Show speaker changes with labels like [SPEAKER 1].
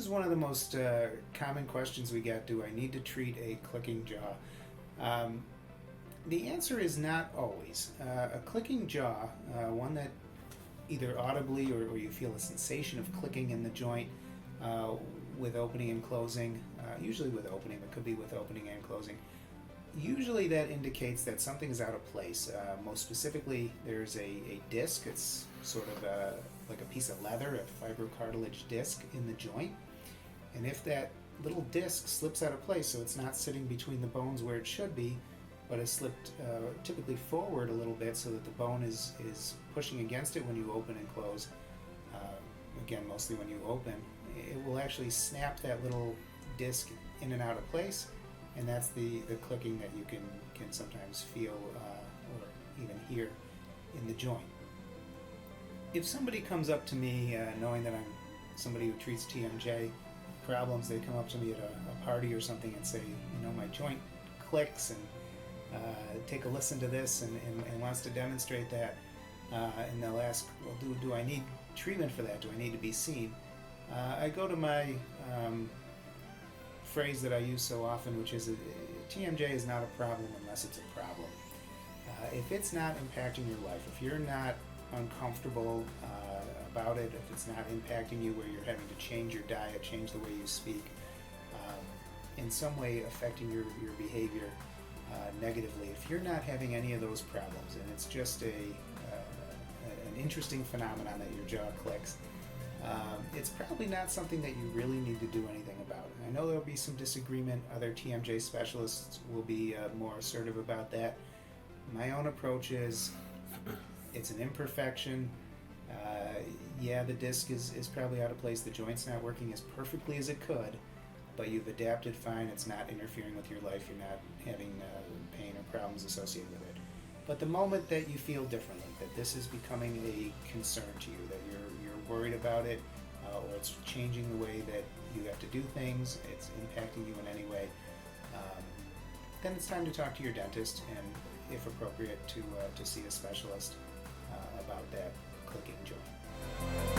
[SPEAKER 1] one of the most common questions we get. Do I need to treat a clicking jaw? The answer is not always. A clicking jaw, one that either audibly or you feel a sensation of clicking in the joint with opening and closing, usually with opening, but could be with opening and closing. Usually that indicates that something is out of place. Most specifically, there's a disc. It's sort of like a piece of leather, a fibrocartilage disc in the joint. And if that little disc slips out of place, so it's not sitting between the bones where it should be, but has slipped typically forward a little bit so that the bone is pushing against it when you open and close, again, mostly when you open, it will actually snap that little disc in and out of place, and that's the clicking that you can sometimes feel or even hear in the joint. If somebody comes up to me knowing that I'm somebody who treats TMJ problems, they come up to me at a party or something and say, my joint clicks, and take a listen to this and wants to demonstrate that, and they'll ask, well, do I need treatment for that? Do I need to be seen? I go to my phrase that I use so often, which is TMJ is not a problem unless it's a problem. If it's not impacting your life, if you're not uncomfortable about it, if it's not impacting you where you're having to change your diet, change the way you speak, in some way affecting your behavior negatively, if you're not having any of those problems and it's just an interesting phenomenon that your jaw clicks, it's probably not something that you really need to do anything about. I know there'll be some disagreement. Other TMJ specialists will be more assertive about that. My own approach is it's an imperfection. The disc is probably out of place. The joint's not working as perfectly as it could, but you've adapted fine. It's not interfering with your life. You're not having pain or problems associated with it. But the moment that you feel differently, that this is becoming a concern to you, that you're worried about it, or it's changing the way that you have to do things, it's impacting you in any way, then it's time to talk to your dentist and, if appropriate, to see a specialist about that clicking joint.